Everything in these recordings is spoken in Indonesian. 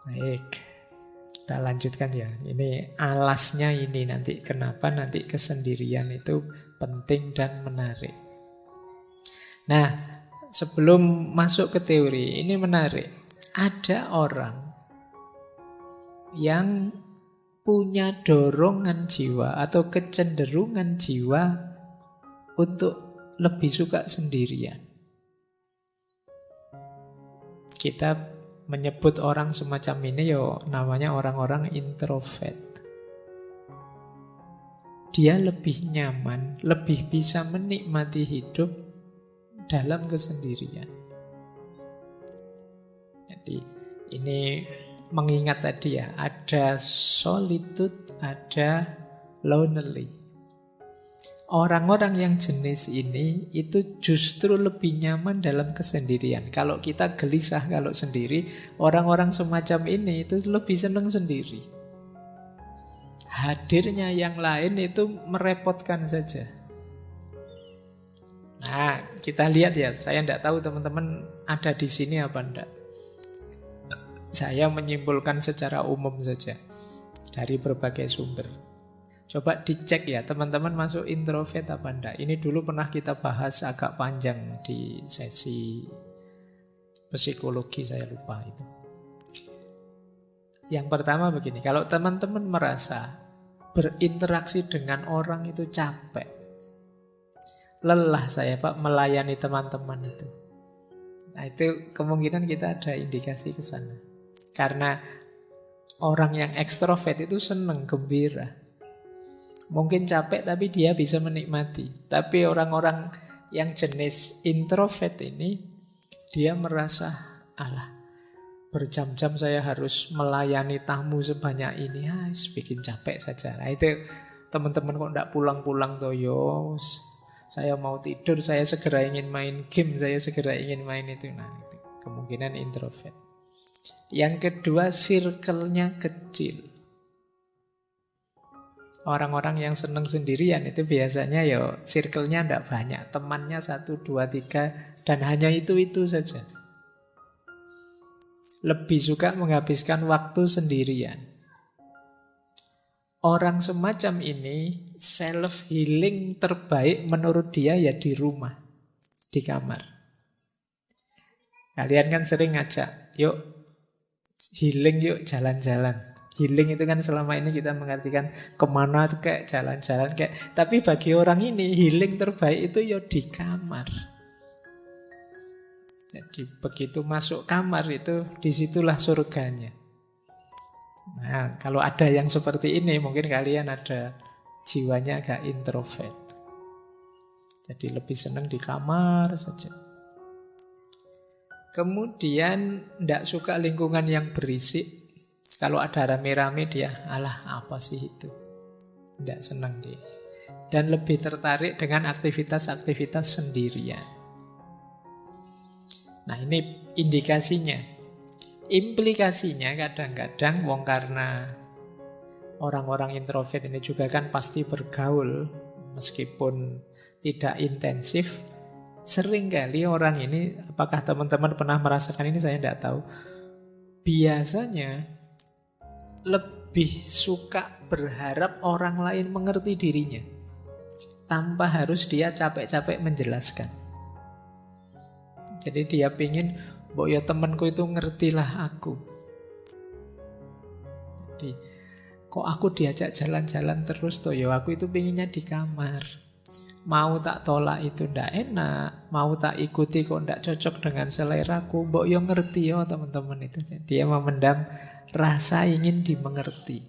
Baik, kita lanjutkan ya. Ini alasnya ini nanti kenapa nanti kesendirian itu penting dan menarik. Nah, sebelum masuk ke teori, ini menarik. Ada orang yang punya dorongan jiwa atau kecenderungan jiwa untuk lebih suka sendirian. Kita menyebut orang semacam ini namanya orang-orang introvert. Dia lebih nyaman, lebih bisa menikmati hidup dalam kesendirian. Jadi ini mengingat tadi ya, ada solitude, ada lonely. Orang-orang yang jenis ini itu justru lebih nyaman dalam kesendirian. Kalau kita gelisah kalau sendiri, orang-orang semacam ini itu lebih senang sendiri. Hadirnya yang lain itu merepotkan saja. Nah, kita lihat ya, saya tidak tahu teman-teman ada di sini apa enggak. Saya menyimpulkan secara umum saja dari berbagai sumber. Coba dicek ya, teman-teman masuk introvert apa enggak. Ini dulu pernah kita bahas agak panjang di sesi psikologi, saya lupa itu. Yang pertama begini, kalau teman-teman merasa berinteraksi dengan orang itu capek, lelah saya Pak melayani teman-teman itu. Nah itu kemungkinan kita ada indikasi ke sana. Karena orang yang ekstrovert itu senang, gembira. Mungkin capek tapi dia bisa menikmati. Tapi orang-orang yang jenis introvert ini, dia merasa, alah, berjam-jam saya harus melayani tamu sebanyak ini, bikin capek saja. Nah itu teman-teman kok enggak pulang-pulang toh, saya mau tidur, saya segera ingin main game, saya segera ingin main itu. Nah itu kemungkinan introvert. Yang kedua, circle-nya kecil. Orang-orang yang senang sendirian itu biasanya circle-nya tidak banyak. Temannya 1, 2, 3 dan hanya itu saja. Lebih suka menghabiskan waktu sendirian. Orang semacam ini self-healing terbaik menurut dia ya di rumah, di kamar. Kalian kan sering ngajak, yuk healing, yuk jalan-jalan. Healing itu kan selama ini kita mengartikan kemana tuh kayak jalan-jalan kayak. Tapi bagi orang ini healing terbaik itu di kamar. Jadi begitu masuk kamar itu disitulah surganya. Nah kalau ada yang seperti ini mungkin kalian ada jiwanya agak introvert. Jadi lebih senang di kamar saja. Kemudian tidak suka lingkungan yang berisik. Kalau ada rame-rame dia, alah apa sih itu? Tidak senang dia. Dan lebih tertarik dengan aktivitas-aktivitas sendirian. Nah ini indikasinya. Implikasinya kadang-kadang karena orang-orang introvert ini juga kan pasti bergaul meskipun tidak intensif. Seringkali orang ini, apakah teman-teman pernah merasakan ini saya tidak tahu, biasanya lebih suka berharap orang lain mengerti dirinya tanpa harus dia capek-capek menjelaskan. Jadi dia pingin, temanku itu ngertilah aku. Jadi kok aku diajak jalan-jalan terus aku itu pinginnya di kamar. Mau tak tolak itu ndak enak, mau tak ikuti kok ndak cocok dengan seleraku. Ngerti teman-teman itu. Dia memendam rasa ingin dimengerti.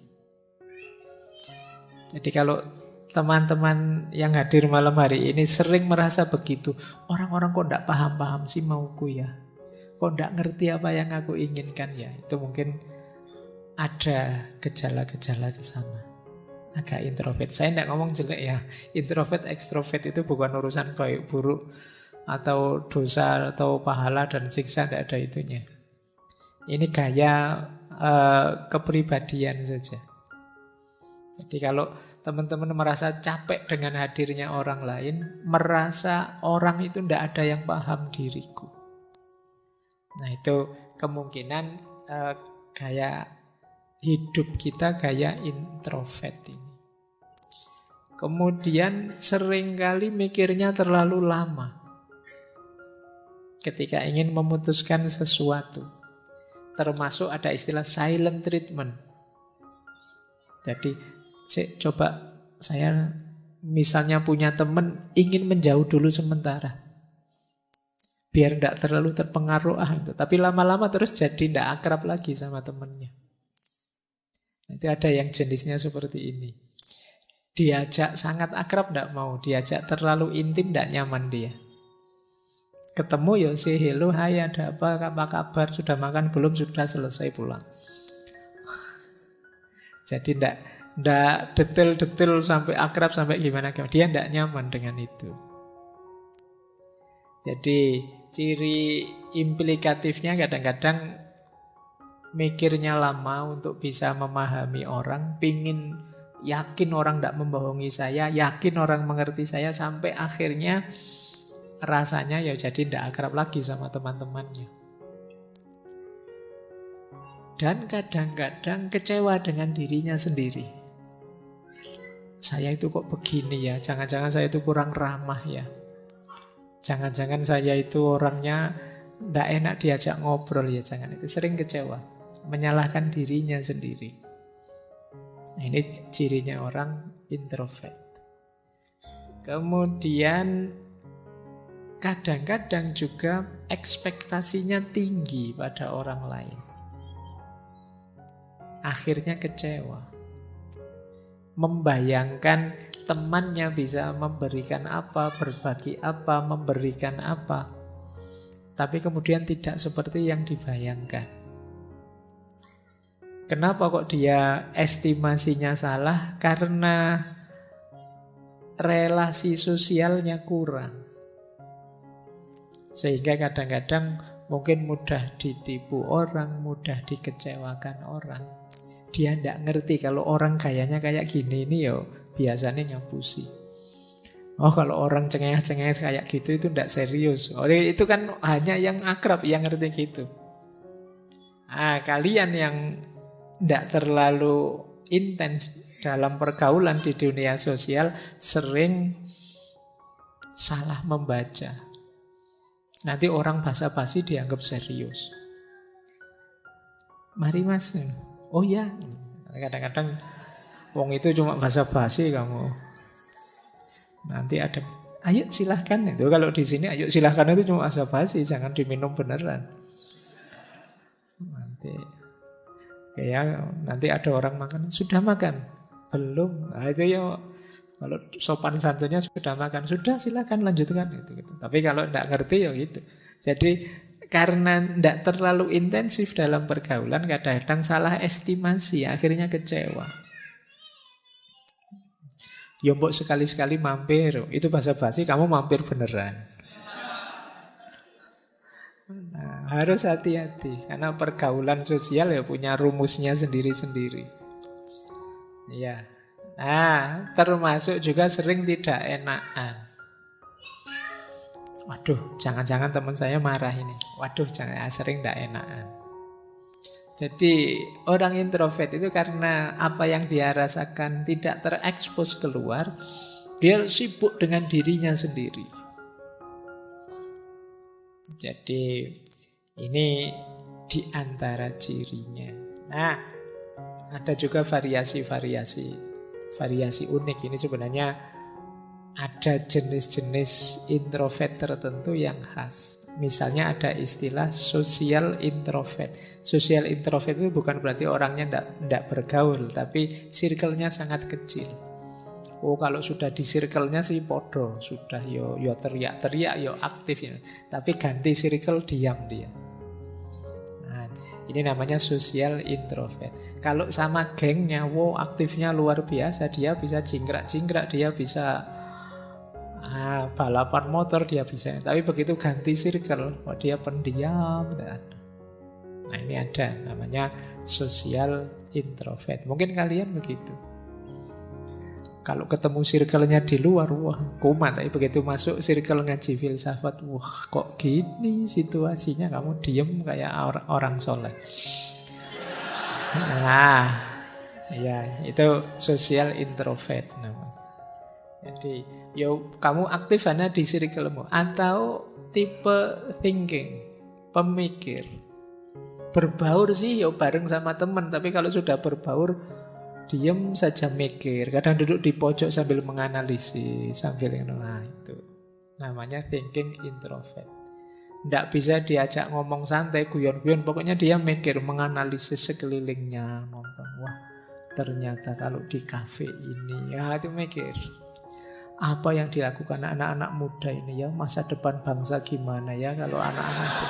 Jadi kalau teman-teman yang hadir malam hari ini sering merasa begitu, orang-orang kok ndak paham-paham sih mauku ya, kok ndak ngerti apa yang aku inginkan ya, itu mungkin ada gejala-gejala ke sana. Agak introvert. Saya tidak ngomong jelek ya. Introvert, ekstrovert itu bukan urusan baik buruk atau dosa atau pahala dan siksa, tidak ada itunya. Ini gaya kepribadian saja. Jadi kalau teman-teman merasa capek dengan hadirnya orang lain, merasa orang itu tidak ada yang paham diriku. Nah itu kemungkinan Gaya hidup kita gaya introvert ini. Kemudian seringkali mikirnya terlalu lama ketika ingin memutuskan sesuatu. Termasuk ada istilah silent treatment. Jadi, coba saya misalnya punya teman ingin menjauh dulu sementara. Biar tidak terlalu terpengaruh itu. Tapi lama-lama terus jadi tidak akrab lagi sama temannya. Itu ada yang jenisnya seperti ini. Diajak sangat akrab tidak mau, diajak terlalu intim tidak nyaman dia. Ketemu ya say hello, hai ada apa kabar, sudah makan belum, sudah selesai pulang. Jadi tidak detail-detail sampai akrab sampai gimana. Dia tidak nyaman dengan itu. Jadi ciri implikatifnya kadang-kadang mikirnya lama untuk bisa memahami orang, pingin yakin orang tidak membohongi saya, yakin orang mengerti saya, sampai akhirnya rasanya ya jadi tidak akrab lagi sama teman-temannya. Dan kadang-kadang kecewa dengan dirinya sendiri. Saya itu kok begini ya, jangan-jangan saya itu kurang ramah ya. Jangan-jangan saya itu orangnya tidak enak diajak ngobrol ya, jangan. Itu sering kecewa, menyalahkan dirinya sendiri. Nah, ini cirinya orang introvert. Kemudian kadang-kadang juga ekspektasinya tinggi pada orang lain. Akhirnya kecewa. Membayangkan temannya bisa memberikan apa, berbagi apa, memberikan apa. Tapi kemudian tidak seperti yang dibayangkan. Kenapa kok dia estimasinya salah? Karena relasi sosialnya kurang. Sehingga kadang-kadang mungkin mudah ditipu orang, mudah dikecewakan orang. Dia tidak ngerti kalau orang gayanya kayak gini ini ya biasanya ngapusi. Oh kalau orang cengeng-cengeng kayak gitu itu tidak serius. Oh itu kan hanya yang akrab yang ngerti gitu. Kalian yang tidak terlalu intens dalam pergaulan di dunia sosial sering salah membaca. Nanti orang basa-basi dianggap serius. Mari mas. Oh ya, kadang-kadang wong itu cuma basa-basi kamu. Nanti ada, ayo silahkan itu. Kalau di sini ayo silahkan itu cuma basa-basi, jangan diminum beneran. Nanti ada orang makan, sudah makan? Belum. Nah, itu ya kalau sopan santunnya sudah makan, sudah silakan lanjutkan gitu. Tapi kalau tidak ngerti ya gitu. Jadi karena tidak terlalu intensif dalam pergaulan, kadang-kadang salah estimasi, akhirnya kecewa. Ya mbok sekali-sekali mampir, itu basa-basi, kamu mampir beneran. Nah, harus hati-hati karena pergaulan sosial ya punya rumusnya sendiri-sendiri. Ya. Nah, termasuk juga sering tidak enakan. Waduh, jangan-jangan teman saya marah ini. Waduh, sering tidak enakan. Jadi orang introvert itu karena apa yang dia rasakan tidak terekspos keluar, dia sibuk dengan dirinya sendiri. Jadi ini di antara cirinya. Nah, ada juga variasi unik. Ini sebenarnya ada jenis-jenis introvert tertentu yang khas. Misalnya ada istilah social introvert. Social introvert itu bukan berarti orangnya tidak bergaul, tapi circle-nya sangat kecil. Oh kalau sudah di circle-nya sih podo, sudah yo teriak-teriak, yo aktif ya. Tapi ganti circle diam dia. Nah, ini namanya social introvert. Kalau sama gengnya, wow aktifnya luar biasa, dia bisa jingkrak-jingkrak, dia bisa balapan motor, dia bisa. Tapi begitu ganti circle, dia pendiam. Nah ini ada namanya social introvert. Mungkin kalian begitu. Kalau ketemu circle-nya di luar, wah kumat. Tapi begitu masuk circle ngaji filsafat, wah kok gini situasinya, kamu diem kayak orang soleh. Nah, ya itu social introvert namanya. Jadi, yo kamu aktif hanya di circlemu atau tipe thinking, pemikir. Berbaur sih yo bareng sama teman, tapi kalau sudah berbaur diem saja mikir. Kadang duduk di pojok sambil menganalisis, sambil nah itu namanya thinking introvert. Nggak bisa diajak ngomong santai, guyon-guyon. Pokoknya dia mikir, menganalisis sekelilingnya, nonton. Wah, ternyata kalau di kafe ini, ya itu mikir. Apa yang dilakukan anak-anak muda ini ya, masa depan bangsa gimana ya kalau anak-anak itu.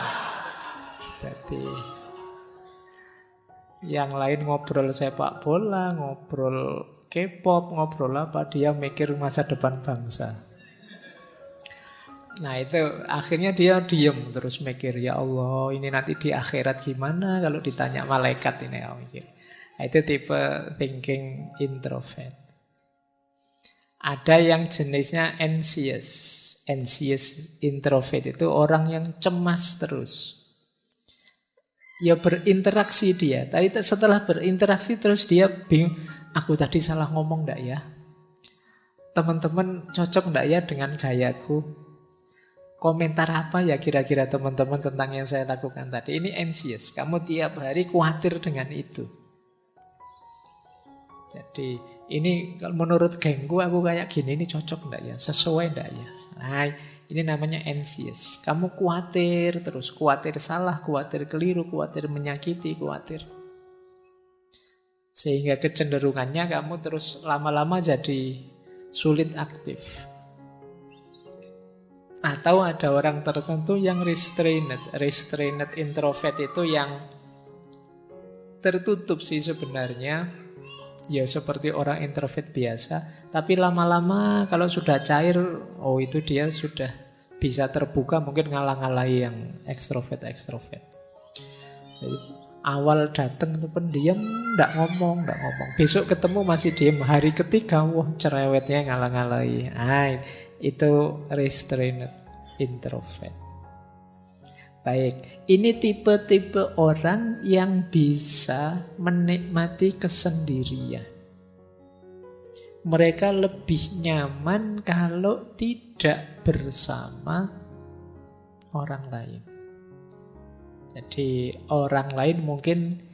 Jadi, yang lain ngobrol sepak bola, ngobrol K-pop, ngobrol apa, dia mikir masa depan bangsa. Nah itu akhirnya dia diem terus mikir, ya Allah ini nanti di akhirat gimana kalau ditanya malaikat ini ya mikir. Nah, itu tipe thinking introvert. Ada yang jenisnya anxious. Anxious introvert itu orang yang cemas terus. Ya berinteraksi dia, tapi setelah berinteraksi terus dia bingung, aku tadi salah ngomong enggak ya? Teman-teman cocok enggak ya dengan gayaku? Komentar apa ya kira-kira teman-teman tentang yang saya lakukan tadi? Ini anxious, kamu tiap hari khawatir dengan itu. Jadi ini kalau menurut gengku aku kayak gini, ini cocok enggak ya? Sesuai enggak ya? Nah ini namanya anxious. Kamu khawatir terus, khawatir salah, khawatir keliru, khawatir menyakiti, khawatir. Sehingga kecenderungannya kamu terus lama-lama jadi sulit aktif. Atau ada orang tertentu yang restrained. Restrained introvert itu yang tertutup sih sebenarnya. Ya seperti orang introvert biasa. Tapi lama-lama kalau sudah cair, oh itu dia sudah bisa terbuka, mungkin ngalah-ngalahi yang ekstrovert-ekstrovert. Jadi awal datang itu pendiam, nggak ngomong. Besok ketemu masih diem. Hari ketiga, wah cerewetnya ngalah-ngalahi. Nah, itu restrained introvert. Baik, ini tipe-tipe orang yang bisa menikmati kesendirian. Mereka lebih nyaman kalau tidak bersama orang lain. Jadi orang lain mungkin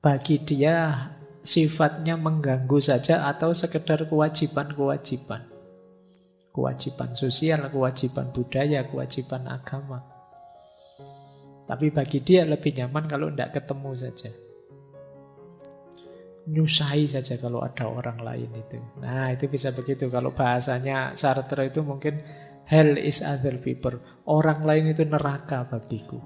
bagi dia sifatnya mengganggu saja atau sekedar kewajiban-kewajiban. Kewajiban sosial, kewajiban budaya, kewajiban agama. Tapi bagi dia lebih nyaman kalau tidak ketemu saja. Nyusahi saja kalau ada orang lain itu. Nah itu bisa begitu. Kalau bahasanya Sartre itu mungkin hell is other people. Orang lain itu neraka bagiku.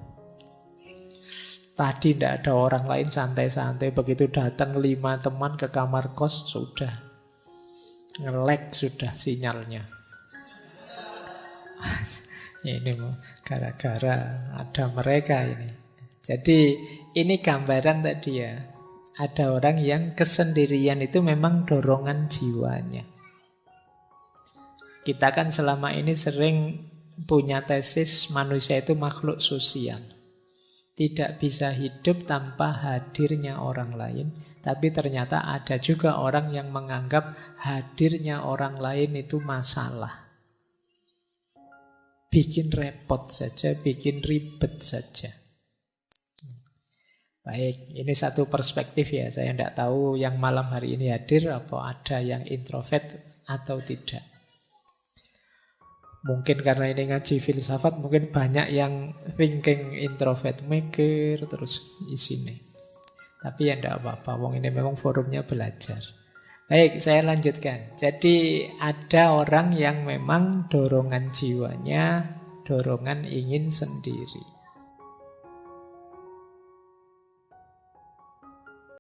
Tadi tidak ada orang lain, santai-santai. Begitu datang 5 teman ke kamar kos, sudah nge-lag sudah sinyalnya. Ini gara-gara ada mereka ini. Jadi ini gambaran tadi ya. Ada orang yang kesendirian itu memang dorongan jiwanya. Kita kan selama ini sering punya tesis manusia itu makhluk sosial. Tidak bisa hidup tanpa hadirnya orang lain. Tapi ternyata ada juga orang yang menganggap hadirnya orang lain itu masalah. Bikin repot saja, bikin ribet saja. Baik, ini satu perspektif ya. Saya tidak tahu yang malam hari ini hadir apa ada yang introvert atau tidak. Mungkin karena ini ngaji filsafat, mungkin banyak yang thinking introvert, mikir terus isine. Tapi ya tidak apa-apa, wong ini memang forumnya belajar. Baik, saya lanjutkan. Jadi ada orang yang memang dorongan jiwanya, dorongan ingin sendiri.